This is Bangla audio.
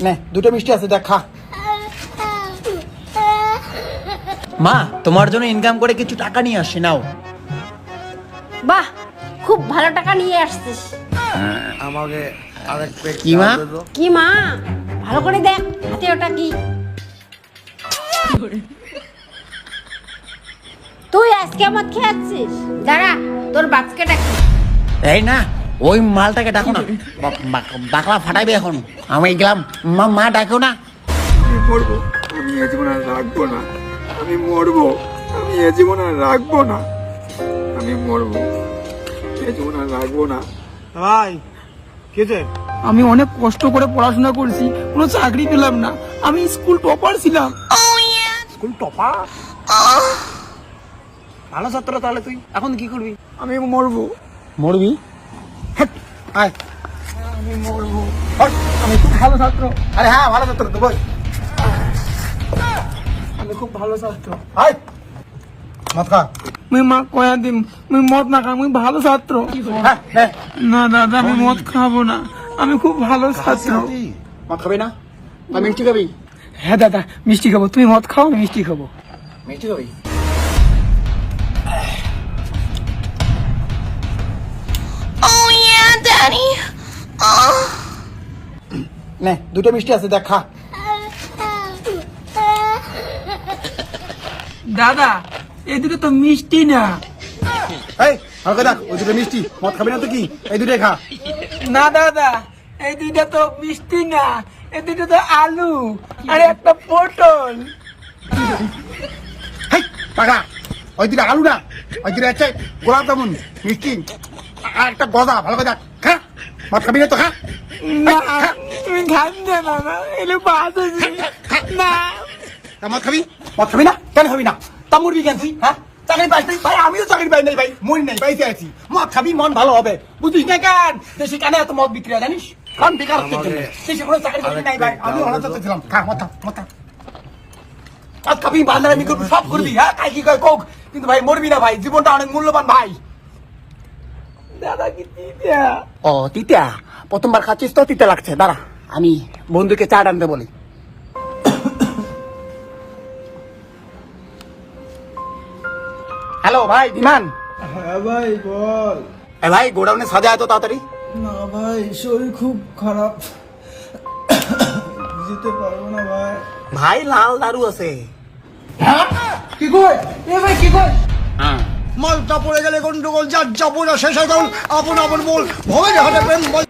নে দুটো মিষ্টি আছে দেখ খা। মা তোমার জন্য ইনকাম করে কিছু টাকা নিয়ে আসি, নাও। বাহ, খুব ভালো টাকা নিয়ে আসছিস। আমাকে আরেক প্লেট কি মা? কি মা, ভালো করে দেখ হাতে ওটা কি। তুই আজকে মদ খেয়ে আসছিস? দাঁড়া, তোর বাপকে ডাকি। এই না, ওই মালটাকে ডাকো না, বাকলা ফাটাইবে এখন। আমি গেলাম, মা মা ডাকো না। আমি মরবো, আমি এ জীবন আর রাখবো না। আমি মরবো, আমি এ জীবন আর রাখবো না। আমি মরবো, এ জীবন আর রাখবো না। ভাই কেছে? আমি অনেক কষ্ট করে পড়াশোনা করছি, কোনো চাকরি পেলাম না। আমি স্কুল টপার ছিলাম। School topper? ভালো ছাত্র তাহলে তুই। এখন কি করবি? আমি মরবো। মরবি? আয়, আমি মরবো। আমি খুব ভালো ছাত্র। আরে হ্যাঁ ভালো ছাত্র তো, বল। আমি খুব ভালো ছাত্র। আয় মদ খা। মুই মা কয়া দিম, মুই মদ না খা, মুই ভালো ছাত্র। হ্যাঁ, নে। না দাদা, আমি মদ খাবো না। আমি খুব ভালো ছাত্র। মদ খাবি না? না মিষ্টি খাবি? হ্যাঁ দাদা, মিষ্টি খাবো। তুমি মদ খাও, আমি মিষ্টি খাবো। মিষ্টি খাবি? নে দুটো মিষ্টি আছে দেখ খা। দাদা, এই দুটো তো মিষ্টি না। এই হালকা দেখ, ওই দুটো মিষ্টি। মদ খাবি না তো কি? এই দুটোই খা। না দাদা, এই দুইটা তো মিষ্টি না, এই দুটো তো আলু আর একটা পটল। হেই পাগা, ওই দুটো আলু না, ওই দুটো হচ্ছে গোলাপ জামুন মিষ্টি আর একটা গজা। ভালো করে দেখ, খা। মদ খাবি না তো খা। না, তুমি খাবে না, না এলে বাস আছে না। মদ খাবি? মদ খাবি না? কেন খাবি না? তা মরবি কেন তুই? হ্যাঁ, চাকরি পাইস নাই ভাই? আমিও চাকরি পাই নাই ভাই, মরি নাই, বাইসে আছি। মদ খাবি, মন ভালো হবে, বুঝিস না কেন? দেশে কেন এত মদ বিক্রি হয় জানিস? কারণ বেকার হচ্ছে জন্য। দেশে কোনো চাকরি বাকরি নাই ভাই, আমিও অনাথ ছিলাম। খা মদ খা, মদ খা। মদ খাবি, বান্দারামি করবি, সব করবি, হ্যাঁ, তাই কি কয় কোক, কিন্তু ভাই মরবি না ভাই, জীবনটা অনেক মূল্যবান ভাই। দাদা কি দিদা? ও তিতা, প্রথমবার খাচ্ছিস তো তিতা লাগছে, দাঁড়া আমি বন্ধুকে চা আনতে বলি। হ্যালো ভাই বিমান। হ্যাঁ ভাই বল। এ ভাই গোডাউনে সাজা এত তাড়াতাড়ি? না ভাই, শরীর খুব খারাপ, যেতে পারবো না ভাই। ভাই লাল দারু আছে। কি কই? এ ভাই কি কই? হ্যাঁ, মালটা পড়ে গেলে গন্ডগোল, যার যাবো না শেষ হয়ে গেল। আপন আপন বল, ভবে দেখাতে প্রেম বল